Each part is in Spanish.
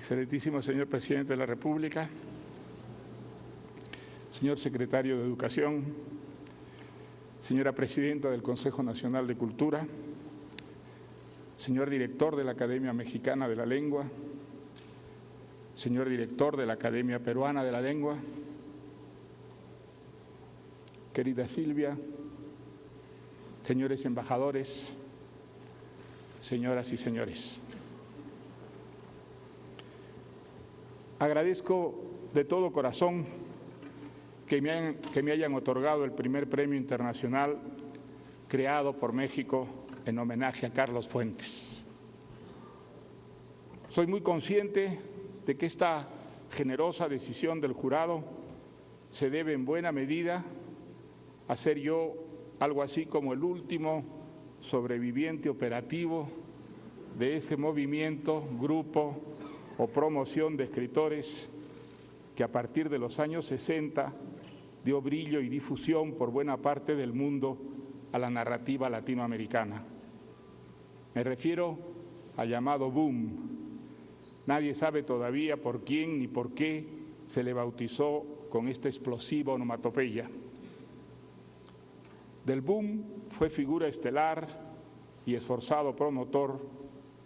Excelentísimo señor Presidente de la República, señor Secretario de Educación, señora Presidenta del Consejo Nacional de Cultura, señor Director de la Academia Mexicana de la Lengua, señor Director de la Academia Peruana de la Lengua, querida Silvia, señores embajadores, señoras y señores. Agradezco de todo corazón que me hayan otorgado el primer premio internacional creado por México en homenaje a Carlos Fuentes. Soy muy consciente de que esta generosa decisión del jurado se debe en buena medida a ser yo algo así como el último sobreviviente operativo de ese movimiento, grupo o promoción de escritores que a partir de los años 60 dio brillo y difusión por buena parte del mundo a la narrativa latinoamericana. Me refiero al llamado boom. Nadie sabe todavía por quién ni por qué se le bautizó con esta explosiva onomatopeya. Del boom fue figura estelar y esforzado promotor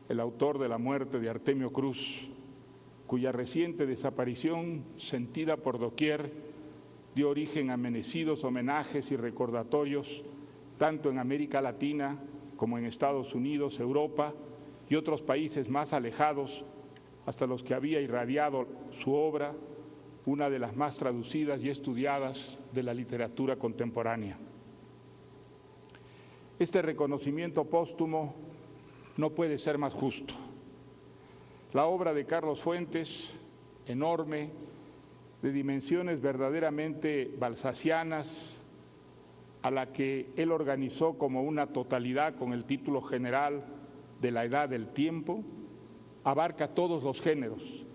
el autor de La muerte de Artemio Cruz, cuya reciente desaparición, sentida por doquier, dio origen a merecidos homenajes y recordatorios tanto en América Latina como en Estados Unidos, Europa y otros países más alejados, hasta los que había irradiado su obra, una de las más traducidas y estudiadas de la literatura contemporánea. Este reconocimiento póstumo no puede ser más justo. La obra de Carlos Fuentes, enorme, de dimensiones verdaderamente balzacianas, a la que él organizó como una totalidad con el título general de La Edad del Tiempo, abarca todos los géneros,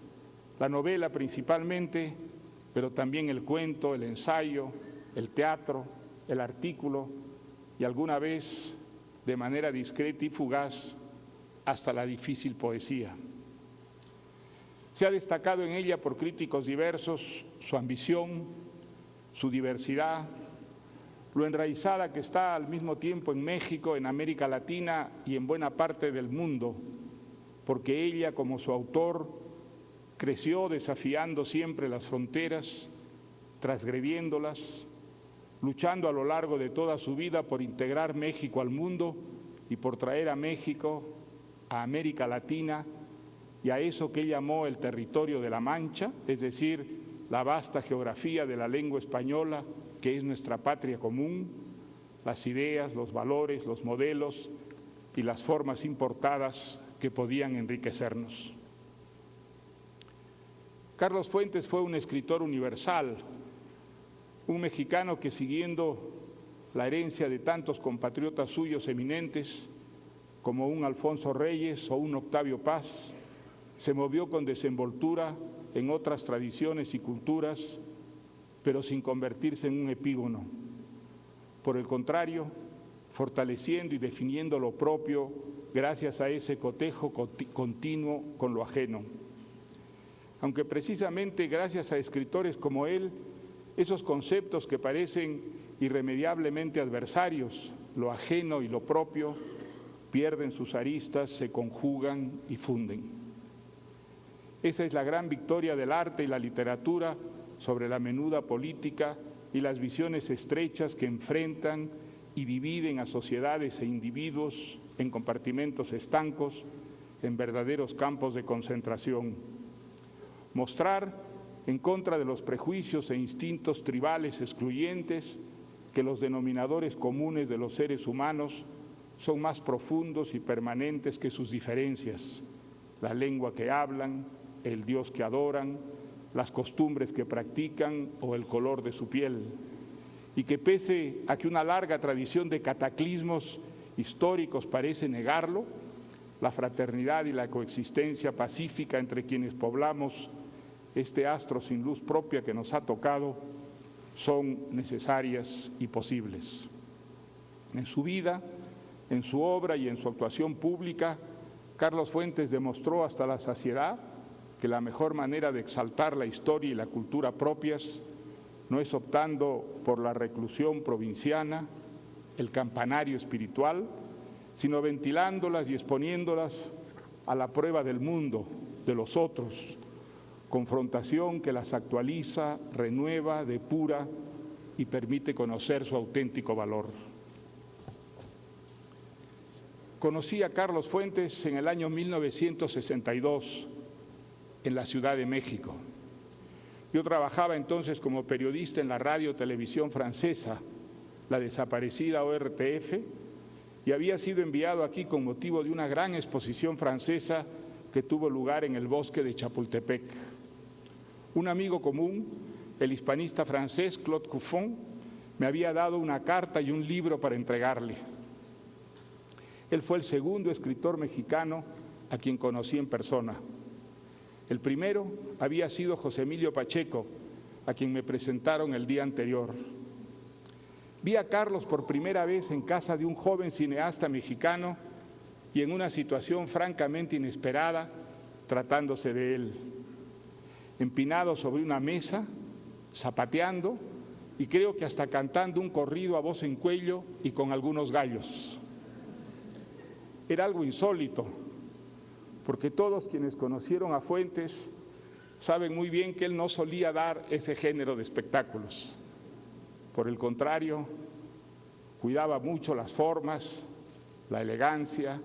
la novela principalmente, pero también el cuento, el ensayo, el teatro, el artículo y alguna vez, de manera discreta y fugaz, hasta la difícil poesía. Se ha destacado en ella por críticos diversos su ambición, su diversidad, lo enraizada que está al mismo tiempo en México, en América Latina y en buena parte del mundo, porque ella, como su autor, creció desafiando siempre las fronteras, transgrediéndolas, luchando a lo largo de toda su vida por integrar México al mundo y por traer a México, a América Latina, y a eso que él llamó el territorio de la Mancha, es decir, la vasta geografía de la lengua española, que es nuestra patria común, las ideas, los valores, los modelos y las formas importadas que podían enriquecernos. Carlos Fuentes fue un escritor universal, un mexicano que, siguiendo la herencia de tantos compatriotas suyos eminentes, como un Alfonso Reyes o un Octavio Paz, se movió con desenvoltura en otras tradiciones y culturas, pero sin convertirse en un epígono. Por el contrario, fortaleciendo y definiendo lo propio gracias a ese cotejo continuo con lo ajeno. Aunque precisamente gracias a escritores como él, esos conceptos que parecen irremediablemente adversarios, lo ajeno y lo propio, pierden sus aristas, se conjugan y funden. Esa es la gran victoria del arte y la literatura sobre la menuda política y las visiones estrechas que enfrentan y dividen a sociedades e individuos en compartimentos estancos, en verdaderos campos de concentración. Mostrar, en contra de los prejuicios e instintos tribales excluyentes, que los denominadores comunes de los seres humanos son más profundos y permanentes que sus diferencias, la lengua que hablan, el Dios que adoran, las costumbres que practican o el color de su piel, y que pese a que una larga tradición de cataclismos históricos parece negarlo, la fraternidad y la coexistencia pacífica entre quienes poblamos este astro sin luz propia que nos ha tocado son necesarias y posibles. En su vida, en su obra y en su actuación pública, Carlos Fuentes demostró hasta la saciedad que la mejor manera de exaltar la historia y la cultura propias no es optando por la reclusión provinciana, el campanario espiritual, sino ventilándolas y exponiéndolas a la prueba del mundo, de los otros, confrontación que las actualiza, renueva, depura y permite conocer su auténtico valor. Conocí a Carlos Fuentes en el año 1962 en la Ciudad de México. Yo trabajaba entonces como periodista en la radio-televisión francesa, la desaparecida ORTF, y había sido enviado aquí con motivo de una gran exposición francesa que tuvo lugar en el bosque de Chapultepec. Un amigo común, el hispanista francés Claude Cuffon, me había dado una carta y un libro para entregarle. Él fue el segundo escritor mexicano a quien conocí en persona. El primero había sido José Emilio Pacheco, a quien me presentaron el día anterior. Vi a Carlos por primera vez en casa de un joven cineasta mexicano y en una situación francamente inesperada, tratándose de él. Empinado sobre una mesa, zapateando y creo que hasta cantando un corrido a voz en cuello y con algunos gallos. Era algo insólito, porque todos quienes conocieron a Fuentes saben muy bien que él no solía dar ese género de espectáculos. Por el contrario, cuidaba mucho las formas, la elegancia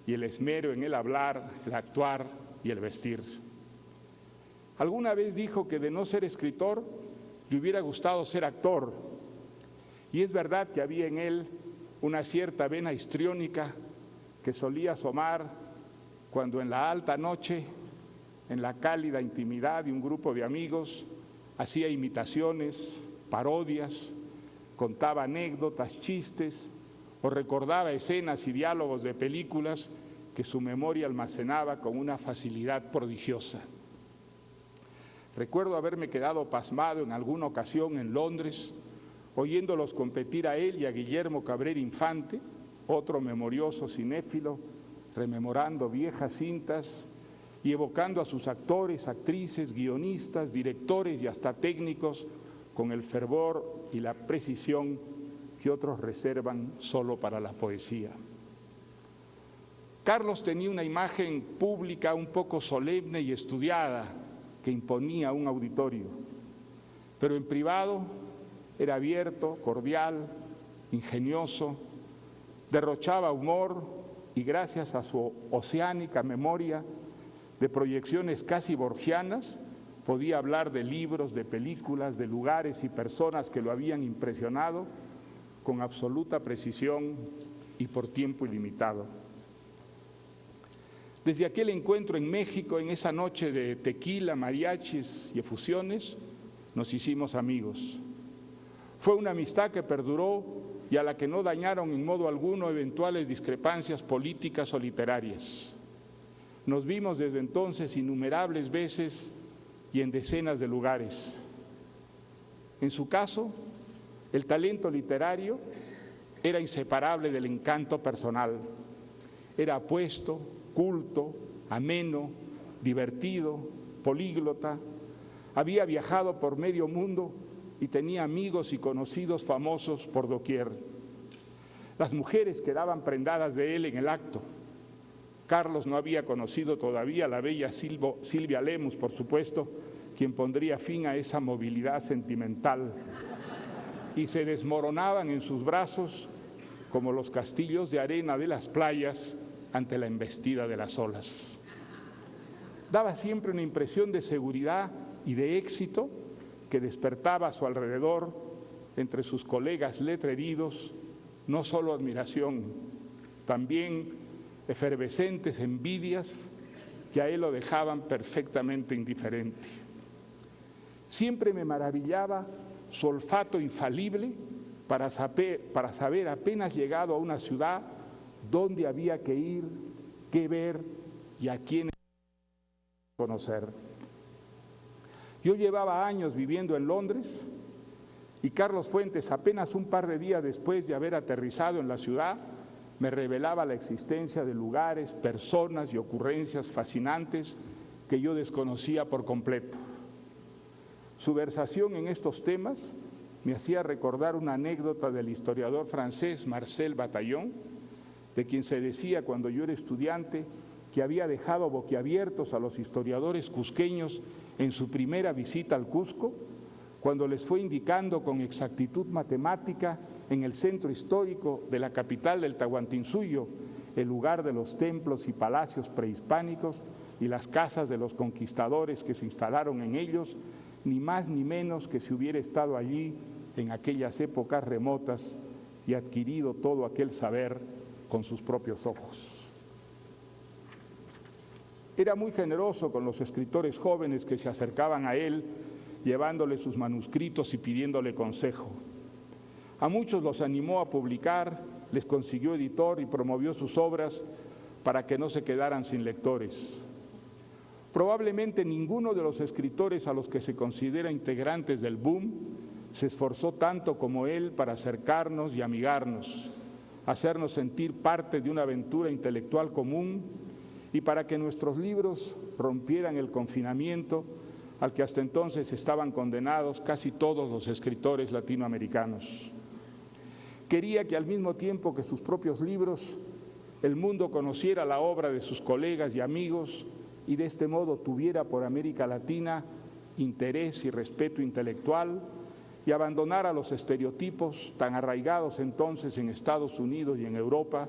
y el esmero en el hablar, el actuar y el vestir. Alguna vez dijo que de no ser escritor, le hubiera gustado ser actor. Y es verdad que había en él una cierta vena histriónica que solía asomar cuando en la alta noche, en la cálida intimidad de un grupo de amigos, hacía imitaciones, parodias, contaba anécdotas, chistes o recordaba escenas y diálogos de películas que su memoria almacenaba con una facilidad prodigiosa. Recuerdo haberme quedado pasmado en alguna ocasión en Londres, oyéndolos competir a él y a Guillermo Cabrera Infante, otro memorioso cinéfilo, rememorando viejas cintas y evocando a sus actores, actrices, guionistas, directores y hasta técnicos con el fervor y la precisión que otros reservan solo para la poesía. Carlos tenía una imagen pública un poco solemne y estudiada que imponía un auditorio, pero en privado era abierto, cordial, ingenioso, derrochaba humor y gracias a su oceánica memoria de proyecciones casi borgianas, podía hablar de libros, de películas, de lugares y personas que lo habían impresionado con absoluta precisión y por tiempo ilimitado. Desde aquel encuentro en México, en esa noche de tequila, mariachis y efusiones, nos hicimos amigos. Fue una amistad que perduró y a la que no dañaron en modo alguno eventuales discrepancias políticas o literarias. Nos vimos desde entonces innumerables veces y en decenas de lugares. En su caso, el talento literario era inseparable del encanto personal. Era apuesto, culto, ameno, divertido, políglota. Había viajado por medio mundo y tenía amigos y conocidos famosos por doquier. Las mujeres quedaban prendadas de él en el acto. Carlos no había conocido todavía a la bella Silvia Lemus, por supuesto, quien pondría fin a esa movilidad sentimental, y se desmoronaban en sus brazos como los castillos de arena de las playas ante la embestida de las olas. Daba siempre una impresión de seguridad y de éxito que despertaba a su alrededor, entre sus colegas letreridos, no solo admiración, también efervescentes envidias que a él lo dejaban perfectamente indiferente. Siempre me maravillaba su olfato infalible para saber apenas llegado a una ciudad dónde había que ir, qué ver y a quién conocer. Yo llevaba años viviendo en Londres y Carlos Fuentes, apenas un par de días después de haber aterrizado en la ciudad, me revelaba la existencia de lugares, personas y ocurrencias fascinantes que yo desconocía por completo. Su versación en estos temas me hacía recordar una anécdota del historiador francés Marcel Bataillon, de quien se decía cuando yo era estudiante que había dejado boquiabiertos a los historiadores cusqueños en su primera visita al Cusco, cuando les fue indicando con exactitud matemática en el centro histórico de la capital del Tahuantinsuyo, el lugar de los templos y palacios prehispánicos y las casas de los conquistadores que se instalaron en ellos, ni más ni menos que si hubiera estado allí en aquellas épocas remotas y adquirido todo aquel saber con sus propios ojos. Era muy generoso con los escritores jóvenes que se acercaban a él, llevándole sus manuscritos y pidiéndole consejo. A muchos los animó a publicar, les consiguió editor y promovió sus obras para que no se quedaran sin lectores. Probablemente ninguno de los escritores a los que se considera integrantes del boom se esforzó tanto como él para acercarnos y amigarnos, hacernos sentir parte de una aventura intelectual común y para que nuestros libros rompieran el confinamiento al que hasta entonces estaban condenados casi todos los escritores latinoamericanos. Quería que al mismo tiempo que sus propios libros, el mundo conociera la obra de sus colegas y amigos y de este modo tuviera por América Latina interés y respeto intelectual y abandonara los estereotipos tan arraigados entonces en Estados Unidos y en Europa,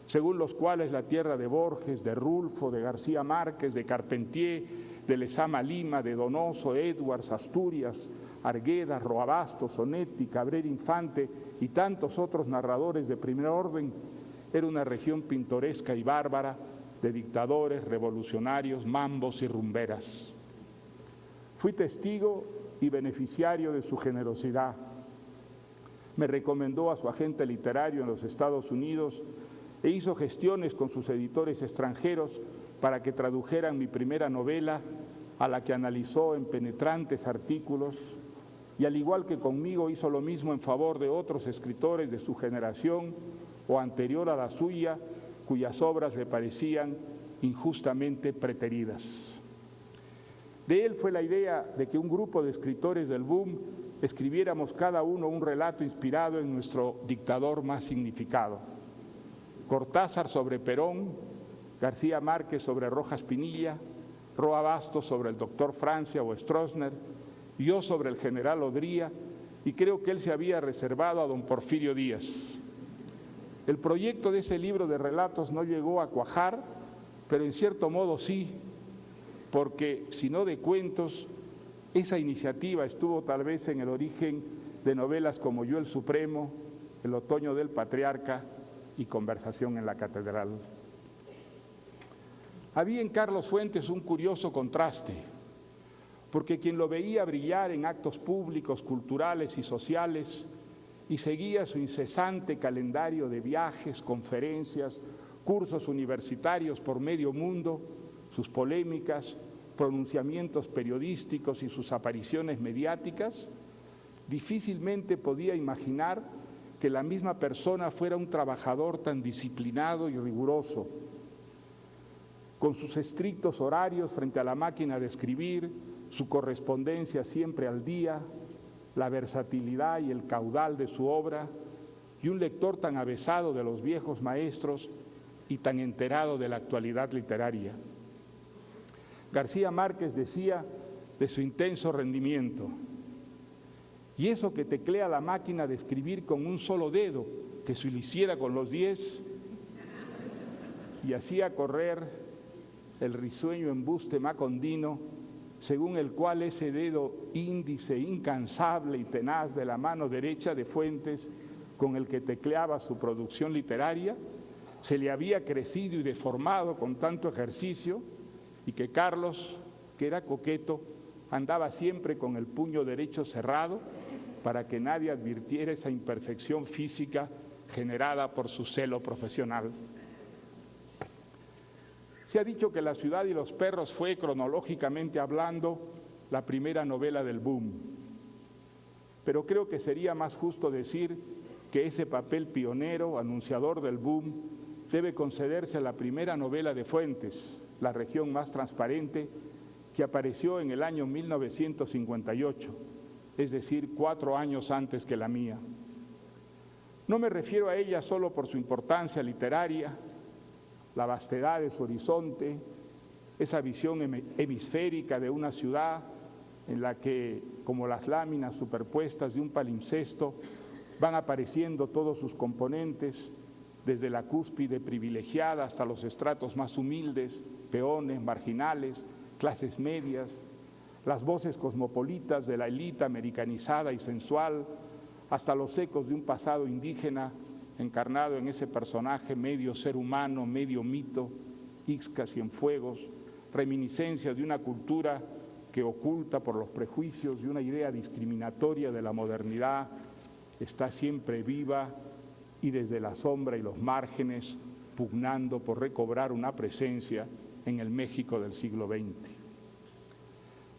según los cuales la tierra de Borges, de Rulfo, de García Márquez, de Carpentier, de Lezama Lima, de Donoso, Edwards, Asturias, Argueda, Roabastos, Sonetti, Cabrera Infante y tantos otros narradores de primer orden, era una región pintoresca y bárbara de dictadores, revolucionarios, mambos y rumberas. Fui testigo y beneficiario de su generosidad. Me recomendó a su agente literario en los Estados Unidos e hizo gestiones con sus editores extranjeros para que tradujeran mi primera novela, a la que analizó en penetrantes artículos, y al igual que conmigo hizo lo mismo en favor de otros escritores de su generación o anterior a la suya, cuyas obras le parecían injustamente preteridas. De él fue la idea de que un grupo de escritores del boom escribiéramos cada uno un relato inspirado en nuestro dictador más significado. Cortázar sobre Perón, García Márquez sobre Rojas Pinilla, Roa Bastos sobre el doctor Francia o Stroessner, yo sobre el general Odría, y creo que él se había reservado a don Porfirio Díaz. El proyecto de ese libro de relatos no llegó a cuajar, pero en cierto modo sí, porque si no de cuentos, esa iniciativa estuvo tal vez en el origen de novelas como Yo el Supremo, El Otoño del Patriarca y Conversación en la Catedral. Había en Carlos Fuentes un curioso contraste, porque quien lo veía brillar en actos públicos, culturales y sociales, y seguía su incesante calendario de viajes, conferencias, cursos universitarios por medio mundo, sus polémicas, pronunciamientos periodísticos y sus apariciones mediáticas, difícilmente podía imaginar que la misma persona fuera un trabajador tan disciplinado y riguroso, con sus estrictos horarios frente a la máquina de escribir, su correspondencia siempre al día, la versatilidad y el caudal de su obra, y un lector tan avesado de los viejos maestros y tan enterado de la actualidad literaria. García Márquez decía de su intenso rendimiento: y eso que teclea la máquina de escribir con un solo dedo, que si lo hiciera con los 10, y hacía correr el risueño embuste macondino, según el cual ese dedo índice incansable y tenaz de la mano derecha de Fuentes, con el que tecleaba su producción literaria, se le había crecido y deformado con tanto ejercicio, y que Carlos, que era coqueto, andaba siempre con el puño derecho cerrado para que nadie advirtiera esa imperfección física generada por su celo profesional. Se ha dicho que La ciudad y los perros fue, cronológicamente hablando, la primera novela del boom. Pero creo que sería más justo decir que ese papel pionero, anunciador del boom, debe concederse a la primera novela de Fuentes, La región más transparente, que apareció en el año 1958, es decir, 4 años antes que la mía. No me refiero a ella solo por su importancia literaria, la vastedad de su horizonte, esa visión hemisférica de una ciudad en la que, como las láminas superpuestas de un palimpsesto, van apareciendo todos sus componentes, desde la cúspide privilegiada hasta los estratos más humildes, peones, marginales, clases medias, las voces cosmopolitas de la élite americanizada y sensual, hasta los ecos de un pasado indígena encarnado en ese personaje medio ser humano, medio mito, Ixca Cienfuegos, reminiscencias de una cultura que oculta por los prejuicios de una idea discriminatoria de la modernidad, está siempre viva y desde la sombra y los márgenes pugnando por recobrar una presencia en el México del siglo XX.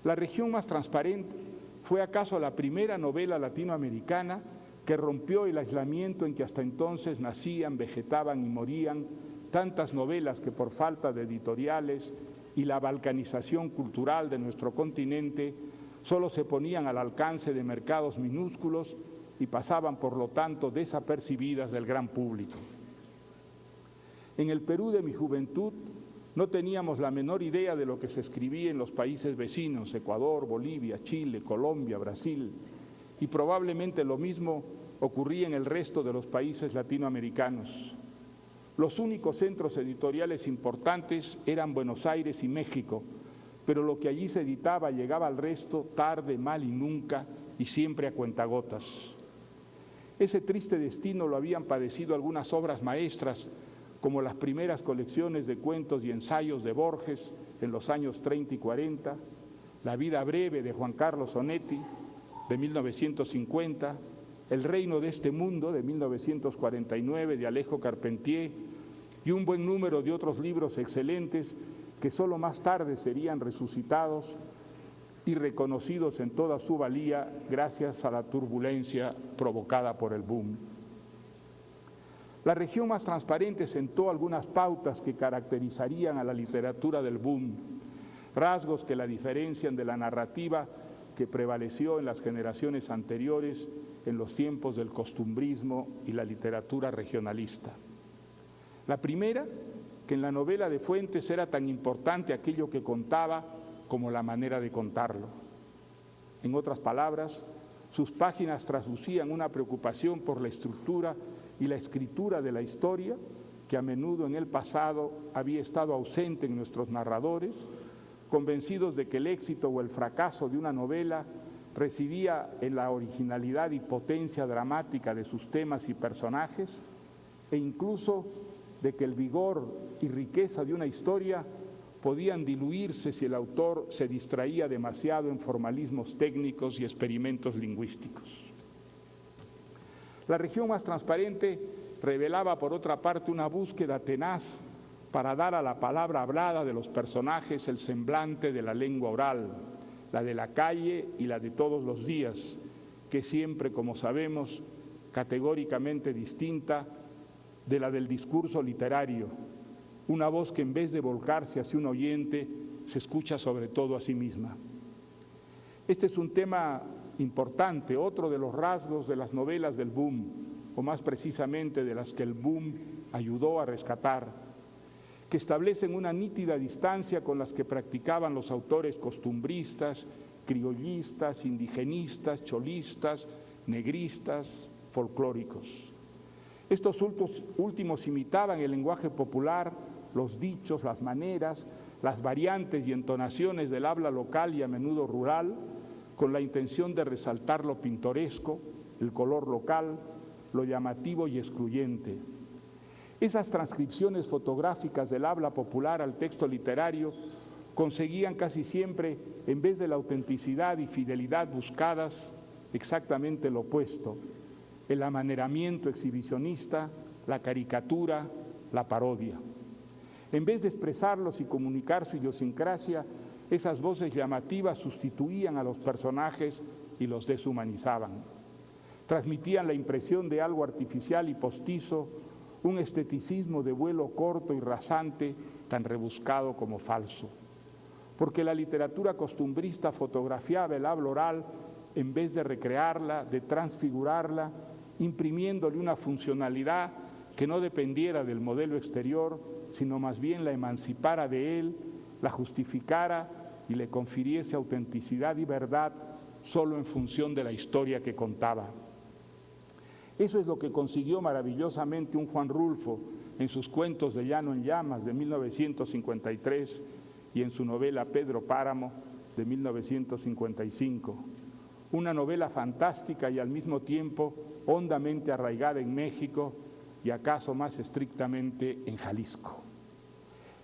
La región más transparente fue acaso la primera novela latinoamericana que rompió el aislamiento en que hasta entonces nacían, vegetaban y morían tantas novelas que por falta de editoriales y la balcanización cultural de nuestro continente solo se ponían al alcance de mercados minúsculos y pasaban por lo tanto desapercibidas del gran público. En el Perú de mi juventud no teníamos la menor idea de lo que se escribía en los países vecinos, Ecuador, Bolivia, Chile, Colombia, Brasil, y probablemente lo mismo ocurría en el resto de los países latinoamericanos. Los únicos centros editoriales importantes eran Buenos Aires y México, pero lo que allí se editaba llegaba al resto tarde, mal y nunca, y siempre a cuentagotas. Ese triste destino lo habían padecido algunas obras maestras, como las primeras colecciones de cuentos y ensayos de Borges en los años 30 y 40, La vida breve de Juan Carlos Onetti de 1950, El reino de este mundo de 1949 de Alejo Carpentier y un buen número de otros libros excelentes que solo más tarde serían resucitados y reconocidos en toda su valía gracias a la turbulencia provocada por el boom. La región más transparente sentó algunas pautas que caracterizarían a la literatura del boom, rasgos que la diferencian de la narrativa que prevaleció en las generaciones anteriores en los tiempos del costumbrismo y la literatura regionalista. La primera, que en la novela de Fuentes era tan importante aquello que contaba como la manera de contarlo. En otras palabras, sus páginas traslucían una preocupación por la estructura y la escritura de la historia, que a menudo en el pasado había estado ausente en nuestros narradores, convencidos de que el éxito o el fracaso de una novela residía en la originalidad y potencia dramática de sus temas y personajes, e incluso de que el vigor y riqueza de una historia podían diluirse si el autor se distraía demasiado en formalismos técnicos y experimentos lingüísticos. La región más transparente revelaba, por otra parte, una búsqueda tenaz para dar a la palabra hablada de los personajes el semblante de la lengua oral, la de la calle y la de todos los días, que siempre, como sabemos, categóricamente distinta de la del discurso literario, una voz que en vez de volcarse hacia un oyente, se escucha sobre todo a sí misma. Este es un tema importante, otro de los rasgos de las novelas del boom, o más precisamente de las que el boom ayudó a rescatar, que establecen una nítida distancia con las que practicaban los autores costumbristas, criollistas, indigenistas, cholistas, negristas, folclóricos. Estos últimos imitaban el lenguaje popular, los dichos, las maneras, las variantes y entonaciones del habla local y a menudo rural, con la intención de resaltar lo pintoresco, el color local, lo llamativo y excluyente. Esas transcripciones fotográficas del habla popular al texto literario conseguían casi siempre, en vez de la autenticidad y fidelidad buscadas, exactamente lo opuesto: el amaneramiento exhibicionista, la caricatura, la parodia. En vez de expresarlos y comunicar su idiosincrasia, esas voces llamativas sustituían a los personajes y los deshumanizaban. Transmitían la impresión de algo artificial y postizo, un esteticismo de vuelo corto y rasante, tan rebuscado como falso. porque la literatura costumbrista fotografiaba el habla oral en vez de recrearla, de transfigurarla, imprimiéndole una funcionalidad que no dependiera del modelo exterior, sino más bien la emancipara de él, la justificara y le confiriese autenticidad y verdad solo en función de la historia que contaba. Eso es lo que consiguió maravillosamente un Juan Rulfo en sus cuentos de Llano en Llamas de 1953 y en su novela Pedro Páramo de 1955. Una novela fantástica y al mismo tiempo hondamente arraigada en México y acaso más estrictamente en Jalisco.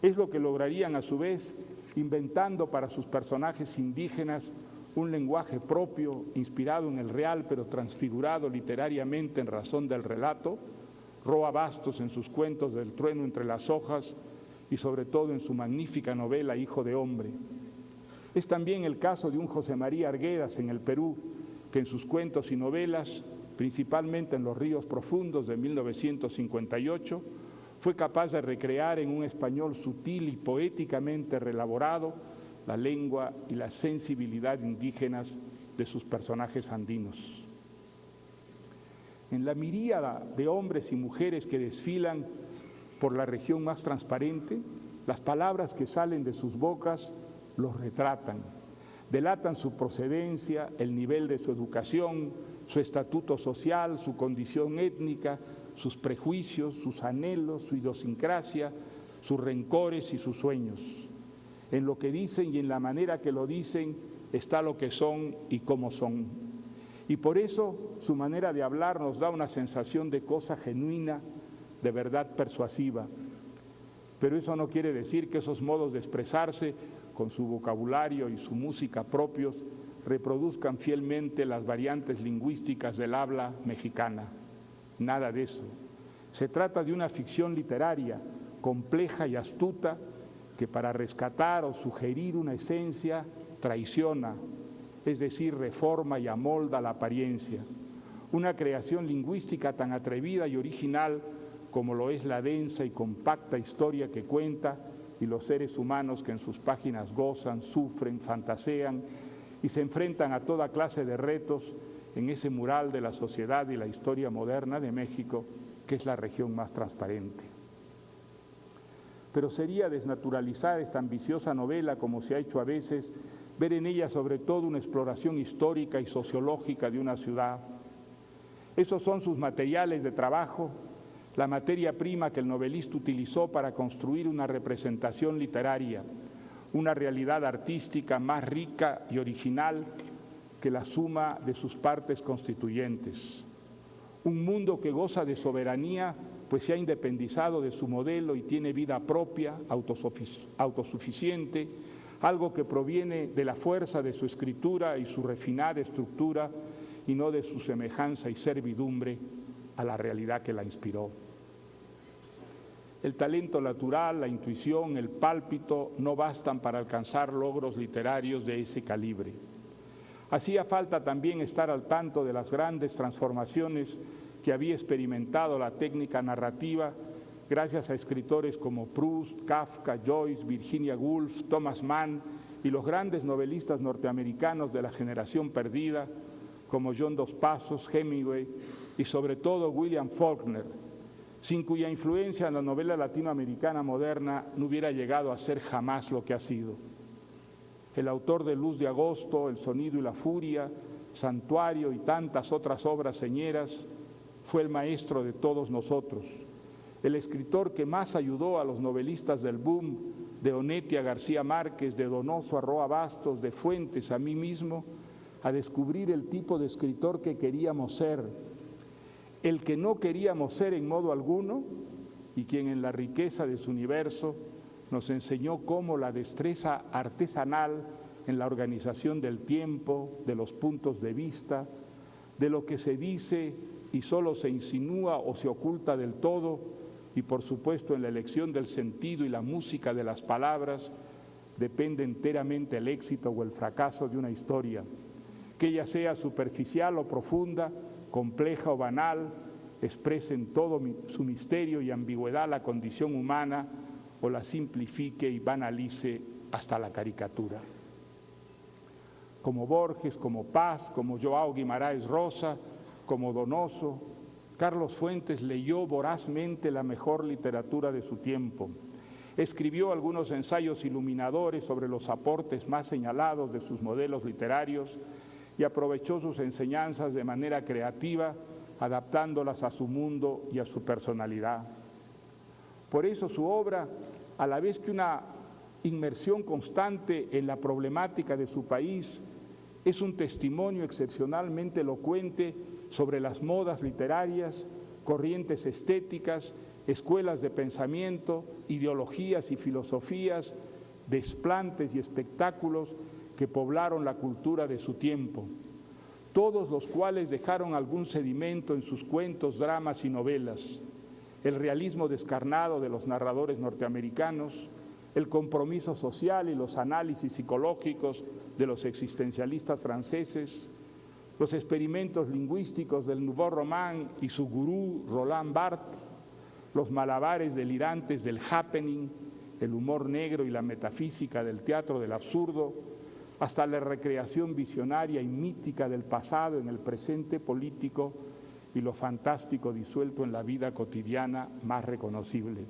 Es lo que lograrían a su vez inventando para sus personajes indígenas un lenguaje propio, inspirado en el real pero transfigurado literariamente en razón del relato, Roa Bastos en sus cuentos del trueno entre las hojas y sobre todo en su magnífica novela Hijo de Hombre. Es también el caso de un José María Arguedas en el Perú, que en sus cuentos y novelas, principalmente en Los ríos profundos de 1958, fue capaz de recrear en un español sutil y poéticamente reelaborado la lengua y la sensibilidad indígenas de sus personajes andinos. En la miríada de hombres y mujeres que desfilan por la región más transparente, las palabras que salen de sus bocas los retratan, delatan su procedencia, el nivel de su educación, su estatuto social, su condición étnica, sus prejuicios, sus anhelos, su idiosincrasia, sus rencores y sus sueños. En lo que dicen y en la manera que lo dicen está lo que son y cómo son. Y por eso su manera de hablar nos da una sensación de cosa genuina, de verdad persuasiva. Pero eso no quiere decir que esos modos de expresarse, con su vocabulario y su música propios, reproduzcan fielmente las variantes lingüísticas del habla mexicana. Nada de eso. Se trata de una ficción literaria compleja y astuta que para rescatar o sugerir una esencia traiciona, es decir, reforma y amolda la apariencia. Una creación lingüística tan atrevida y original como lo es la densa y compacta historia que cuenta y los seres humanos que en sus páginas gozan, sufren, fantasean y se enfrentan a toda clase de retos en ese mural de la sociedad y la historia moderna de México, que es la región más transparente. Pero sería desnaturalizar esta ambiciosa novela, como se ha hecho a veces, ver en ella sobre todo una exploración histórica y sociológica de una ciudad. Esos son sus materiales de trabajo, la materia prima que el novelista utilizó para construir una representación literaria, una realidad artística más rica y original que la suma de sus partes constituyentes. Un mundo que goza de soberanía, pues se ha independizado de su modelo y tiene vida propia, autosuficiente, algo que proviene de la fuerza de su escritura y su refinada estructura y no de su semejanza y servidumbre a la realidad que la inspiró. El talento natural, la intuición, el pálpito no bastan para alcanzar logros literarios de ese calibre. Hacía falta también estar al tanto de las grandes transformaciones que había experimentado la técnica narrativa gracias a escritores como Proust, Kafka, Joyce, Virginia Woolf, Thomas Mann y los grandes novelistas norteamericanos de la generación perdida como John Dos Passos, Hemingway y sobre todo William Faulkner, sin cuya influencia en la novela latinoamericana moderna no hubiera llegado a ser jamás lo que ha sido. El autor de Luz de Agosto, El sonido y la furia, Santuario y tantas otras obras señeras, fue el maestro de todos nosotros, el escritor que más ayudó a los novelistas del boom, de Onetti a García Márquez, de Donoso a Roa Bastos, de Fuentes a mí mismo, a descubrir el tipo de escritor que queríamos ser, el que no queríamos ser en modo alguno y quien en la riqueza de su universo nos enseñó cómo la destreza artesanal en la organización del tiempo, de los puntos de vista, de lo que se dice y solo se insinúa o se oculta del todo, y por supuesto en la elección del sentido y la música de las palabras, depende enteramente el éxito o el fracaso de una historia, que ella sea superficial o profunda, compleja o banal, exprese en todo su misterio y ambigüedad la condición humana o la simplifique y banalice hasta la caricatura. Como Borges, como Paz, como João Guimarães Rosa, como Donoso, Carlos Fuentes leyó vorazmente la mejor literatura de su tiempo. Escribió algunos ensayos iluminadores sobre los aportes más señalados de sus modelos literarios y aprovechó sus enseñanzas de manera creativa, adaptándolas a su mundo y a su personalidad. Por eso su obra, a la vez que una inmersión constante en la problemática de su país, es un testimonio excepcionalmente elocuente sobre las modas literarias, corrientes estéticas, escuelas de pensamiento, ideologías y filosofías, desplantes y espectáculos que poblaron la cultura de su tiempo, todos los cuales dejaron algún sedimento en sus cuentos, dramas y novelas. El realismo descarnado de los narradores norteamericanos, el compromiso social y los análisis psicológicos de los existencialistas franceses, los experimentos lingüísticos del Nouveau Roman y su gurú Roland Barthes, los malabares delirantes del happening, el humor negro y la metafísica del teatro del absurdo, hasta la recreación visionaria y mítica del pasado en el presente político y lo fantástico disuelto en la vida cotidiana más reconocible.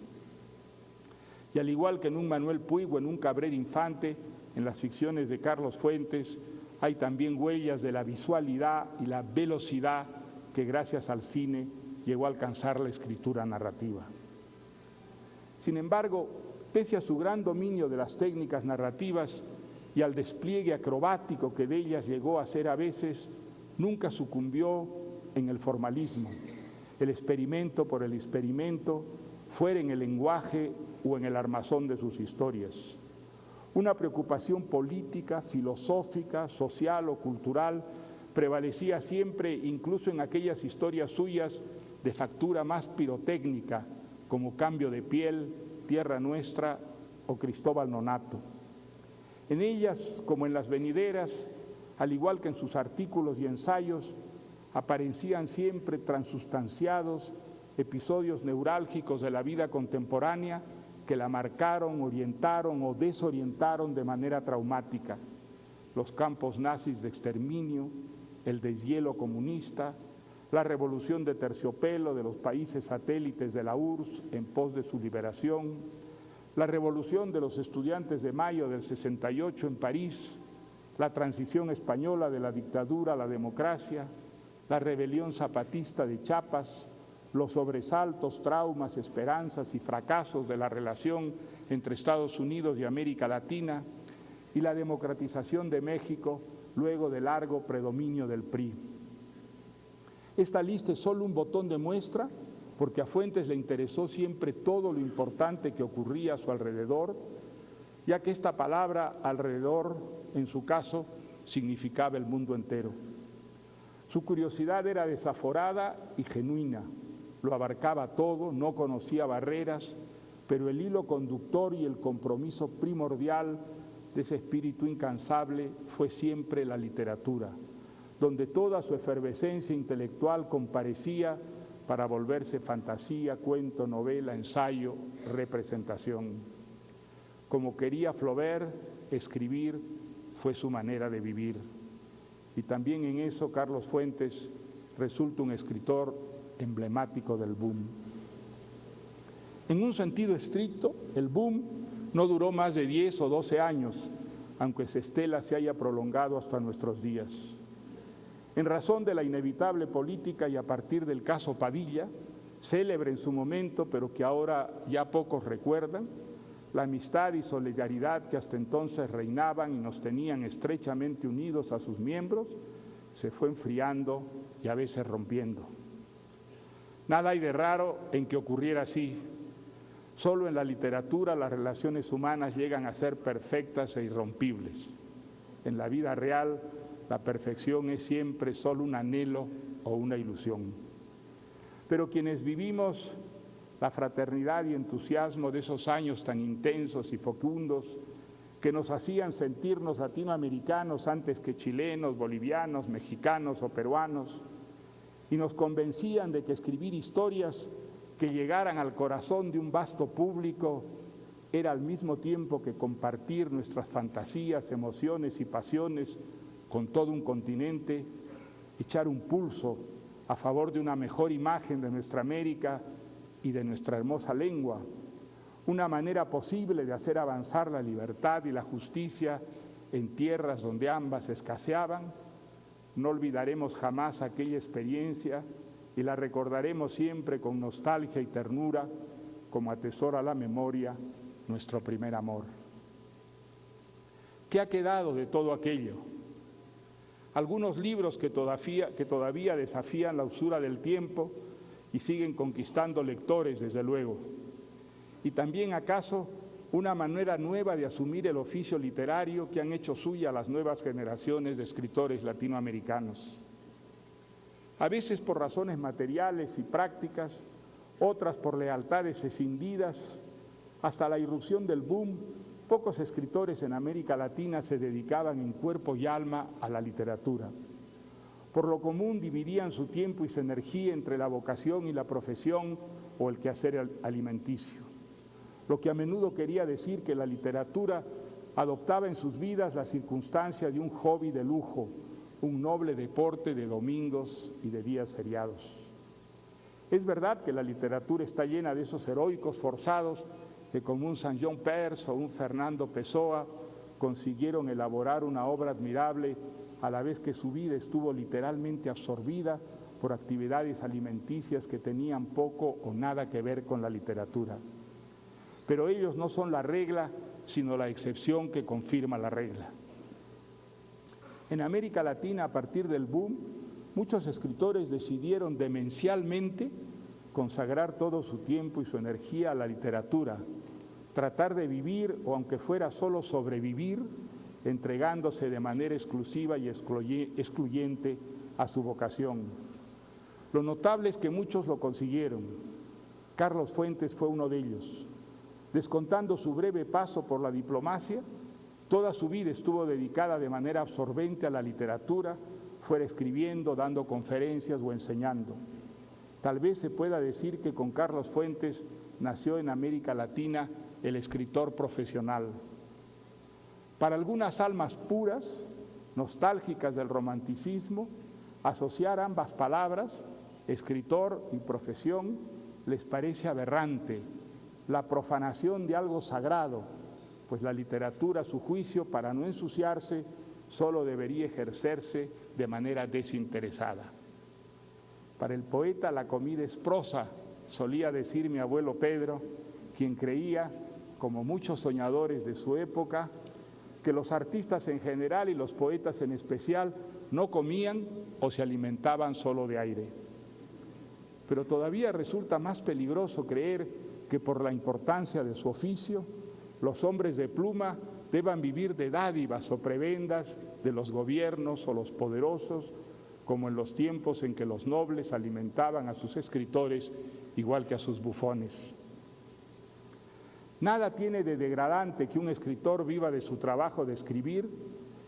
Y al igual que en un Manuel Puig o en un Cabrera Infante, en las ficciones de Carlos Fuentes, hay también huellas de la visualidad y la velocidad que gracias al cine llegó a alcanzar la escritura narrativa. Sin embargo, pese a su gran dominio de las técnicas narrativas y al despliegue acrobático que de ellas llegó a ser a veces, nunca sucumbió en el formalismo, el experimento por el experimento, fuera en el lenguaje o en el armazón de sus historias. Una preocupación política, filosófica, social o cultural prevalecía siempre, incluso en aquellas historias suyas de factura más pirotécnica, como Cambio de piel, Tierra Nuestra o Cristóbal Nonato. En ellas, como en las venideras, al igual que en sus artículos y ensayos, aparecían siempre transustanciados episodios neurálgicos de la vida contemporánea que la marcaron, orientaron o desorientaron de manera traumática. Los campos nazis de exterminio, el deshielo comunista, la revolución de terciopelo de los países satélites de la URSS en pos de su liberación, la revolución de los estudiantes de mayo del 68 en París, la transición española de la dictadura a la democracia, la rebelión zapatista de Chiapas, los sobresaltos, traumas, esperanzas y fracasos de la relación entre Estados Unidos y América Latina y la democratización de México luego del largo predominio del PRI. Esta lista es solo un botón de muestra porque a Fuentes le interesó siempre todo lo importante que ocurría a su alrededor, ya que esta palabra alrededor, en su caso, significaba el mundo entero. Su curiosidad era desaforada y genuina, lo abarcaba todo, no conocía barreras, pero el hilo conductor y el compromiso primordial de ese espíritu incansable fue siempre la literatura, donde toda su efervescencia intelectual comparecía para volverse fantasía, cuento, novela, ensayo, representación. Como quería Flaubert, escribir fue su manera de vivir. Y también en eso Carlos Fuentes resulta un escritor emblemático del boom. En un sentido estricto, el boom no duró más de 10 o 12 años, aunque su estela se haya prolongado hasta nuestros días. En razón de la inevitable política y a partir del caso Padilla, célebre en su momento, pero que ahora ya pocos recuerdan, la amistad y solidaridad que hasta entonces reinaban y nos tenían estrechamente unidos a sus miembros, se fue enfriando y a veces rompiendo. Nada hay de raro en que ocurriera así. Solo en la literatura las relaciones humanas llegan a ser perfectas e irrompibles. En la vida real, la perfección es siempre solo un anhelo o una ilusión. Pero quienes vivimos la fraternidad y entusiasmo de esos años tan intensos y fecundos que nos hacían sentirnos latinoamericanos antes que chilenos, bolivianos, mexicanos o peruanos, y nos convencían de que escribir historias que llegaran al corazón de un vasto público era al mismo tiempo que compartir nuestras fantasías, emociones y pasiones con todo un continente, echar un pulso a favor de una mejor imagen de nuestra América y de nuestra hermosa lengua, una manera posible de hacer avanzar la libertad y la justicia en tierras donde ambas escaseaban. No olvidaremos jamás aquella experiencia y la recordaremos siempre con nostalgia y ternura, como atesora la memoria nuestro primer amor. ¿Qué ha quedado de todo aquello? Algunos libros que todavía desafían la usura del tiempo y siguen conquistando lectores, desde luego. Y también, acaso, una manera nueva de asumir el oficio literario que han hecho suya las nuevas generaciones de escritores latinoamericanos. A veces por razones materiales y prácticas, otras por lealtades escindidas. Hasta la irrupción del boom, pocos escritores en América Latina se dedicaban en cuerpo y alma a la literatura. Por lo común dividían su tiempo y su energía entre la vocación y la profesión o el quehacer alimenticio, lo que a menudo quería decir que la literatura adoptaba en sus vidas la circunstancia de un hobby de lujo, un noble deporte de domingos y de días feriados. Es verdad que la literatura está llena de esos heroicos forzados que, como un San John Peirce o un Fernando Pessoa, consiguieron elaborar una obra admirable a la vez que su vida estuvo literalmente absorbida por actividades alimenticias que tenían poco o nada que ver con la literatura. Pero ellos no son la regla, sino la excepción que confirma la regla. En América Latina, a partir del boom, muchos escritores decidieron demencialmente consagrar todo su tiempo y su energía a la literatura, tratar de vivir, o aunque fuera solo sobrevivir, entregándose de manera exclusiva y excluyente a su vocación. Lo notable es que muchos lo consiguieron. Carlos Fuentes fue uno de ellos. Descontando su breve paso por la diplomacia, toda su vida estuvo dedicada de manera absorbente a la literatura, fuera escribiendo, dando conferencias o enseñando. Tal vez se pueda decir que con Carlos Fuentes nació en América Latina el escritor profesional. Para algunas almas puras, nostálgicas del romanticismo, asociar ambas palabras, escritor y profesión, les parece aberrante, la profanación de algo sagrado, pues la literatura, a su juicio, para no ensuciarse, solo debería ejercerse de manera desinteresada. Para el poeta la comida es prosa, solía decir mi abuelo Pedro, quien creía, como muchos soñadores de su época, que los artistas en general y los poetas en especial no comían o se alimentaban solo de aire. Pero todavía resulta más peligroso creer que por la importancia de su oficio, los hombres de pluma deban vivir de dádivas o prebendas de los gobiernos o los poderosos, como en los tiempos en que los nobles alimentaban a sus escritores igual que a sus bufones. Nada tiene de degradante que un escritor viva de su trabajo de escribir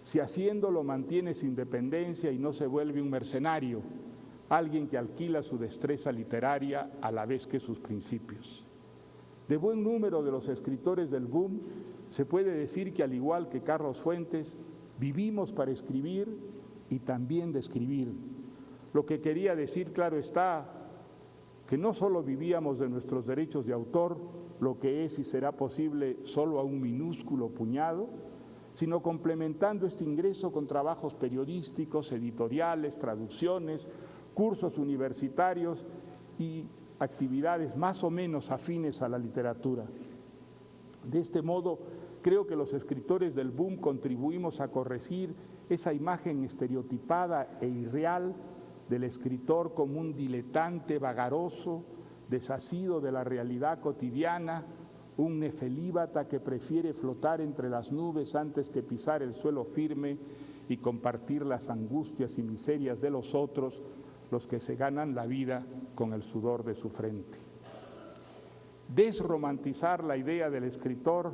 si haciéndolo mantiene su independencia y no se vuelve un mercenario, alguien que alquila su destreza literaria a la vez que sus principios. De buen número de los escritores del boom se puede decir que, al igual que Carlos Fuentes, vivimos para escribir y también de escribir. Lo que quería decir, claro está, que no solo vivíamos de nuestros derechos de autor, lo que es y será posible solo a un minúsculo puñado, sino complementando este ingreso con trabajos periodísticos, editoriales, traducciones, cursos universitarios y actividades más o menos afines a la literatura. De este modo, creo que los escritores del boom contribuimos a corregir esa imagen estereotipada e irreal del escritor como un diletante vagaroso, desasido de la realidad cotidiana, un nefelíbata que prefiere flotar entre las nubes antes que pisar el suelo firme y compartir las angustias y miserias de los otros, los que se ganan la vida con el sudor de su frente. Desromantizar la idea del escritor,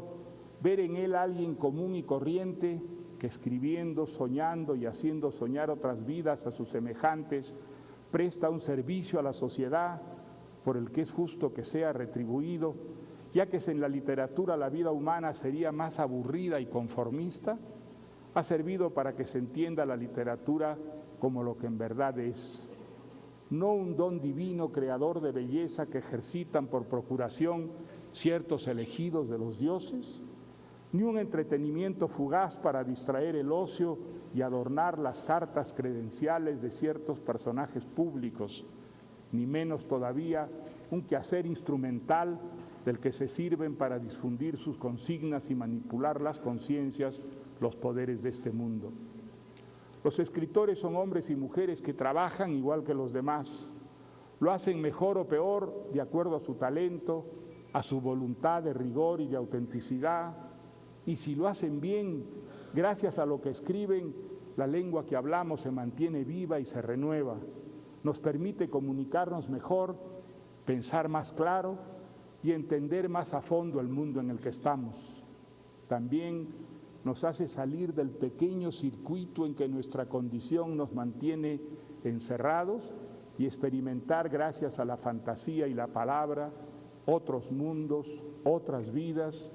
ver en él a alguien común y corriente que escribiendo, soñando y haciendo soñar otras vidas a sus semejantes, presta un servicio a la sociedad por el que es justo que sea retribuido, ya que en la literatura la vida humana sería más aburrida y conformista, ha servido para que se entienda la literatura como lo que en verdad es, no un don divino creador de belleza que ejercitan por procuración ciertos elegidos de los dioses, ni un entretenimiento fugaz para distraer el ocio y adornar las cartas credenciales de ciertos personajes públicos, ni menos todavía un quehacer instrumental del que se sirven para difundir sus consignas y manipular las conciencias, los poderes de este mundo. Los escritores son hombres y mujeres que trabajan igual que los demás, lo hacen mejor o peor de acuerdo a su talento, a su voluntad de rigor y de autenticidad, y si lo hacen bien, gracias a lo que escriben, la lengua que hablamos se mantiene viva y se renueva, nos permite comunicarnos mejor, pensar más claro y entender más a fondo el mundo en el que estamos. También nos hace salir del pequeño circuito en que nuestra condición nos mantiene encerrados y experimentar, gracias a la fantasía y la palabra, otros mundos, otras vidas,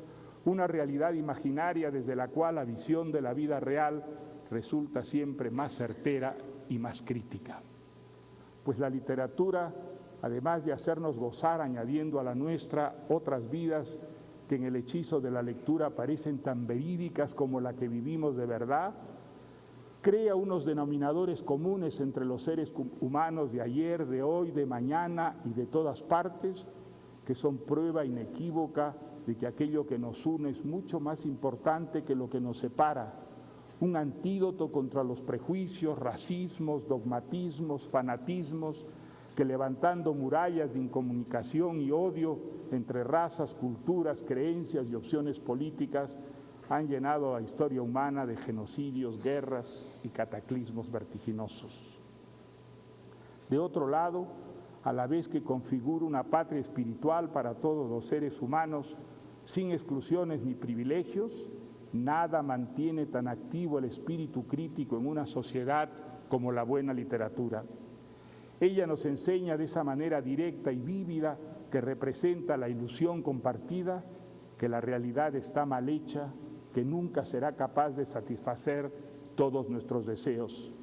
una realidad imaginaria desde la cual la visión de la vida real resulta siempre más certera y más crítica. Pues la literatura, además de hacernos gozar añadiendo a la nuestra otras vidas que en el hechizo de la lectura parecen tan verídicas como la que vivimos de verdad, crea unos denominadores comunes entre los seres humanos de ayer, de hoy, de mañana y de todas partes, que son prueba inequívoca de que aquello que nos une es mucho más importante que lo que nos separa, un antídoto contra los prejuicios, racismos, dogmatismos, fanatismos, que levantando murallas de incomunicación y odio entre razas, culturas, creencias y opciones políticas, han llenado la historia humana de genocidios, guerras y cataclismos vertiginosos. De otro lado, a la vez que configura una patria espiritual para todos los seres humanos, sin exclusiones ni privilegios, nada mantiene tan activo el espíritu crítico en una sociedad como la buena literatura. Ella nos enseña de esa manera directa y vívida que representa la ilusión compartida, que la realidad está mal hecha, que nunca será capaz de satisfacer todos nuestros deseos.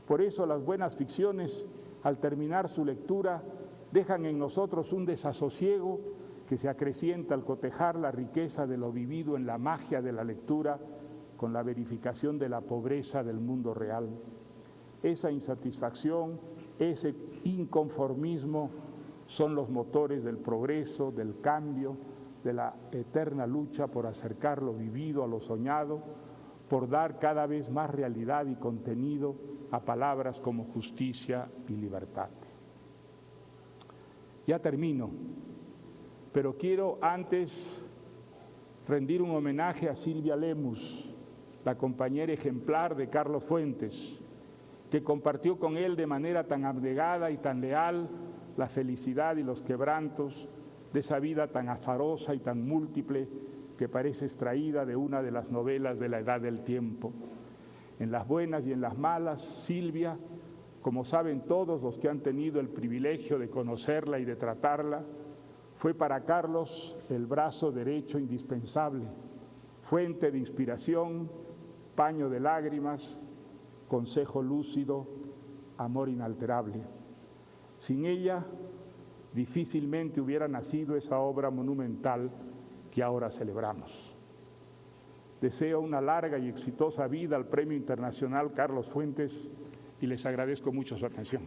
Por eso las buenas ficciones, al terminar su lectura, dejan en nosotros un desasosiego que se acrecienta al cotejar la riqueza de lo vivido en la magia de la lectura con la verificación de la pobreza del mundo real. Esa insatisfacción, ese inconformismo son los motores del progreso, del cambio, de la eterna lucha por acercar lo vivido a lo soñado, por dar cada vez más realidad y contenido a palabras como justicia y libertad. Ya termino, pero quiero antes rendir un homenaje a Silvia Lemus, la compañera ejemplar de Carlos Fuentes, que compartió con él de manera tan abnegada y tan leal la felicidad y los quebrantos de esa vida tan azarosa y tan múltiple que parece extraída de una de las novelas de la Edad del Tiempo. En las buenas y en las malas, Silvia, como saben todos los que han tenido el privilegio de conocerla y de tratarla, fue para Carlos el brazo derecho indispensable, fuente de inspiración, paño de lágrimas, consejo lúcido, amor inalterable. Sin ella, difícilmente hubiera nacido esa obra monumental que ahora celebramos. Deseo una larga y exitosa vida al Premio Internacional Carlos Fuentes y les agradezco mucho su atención.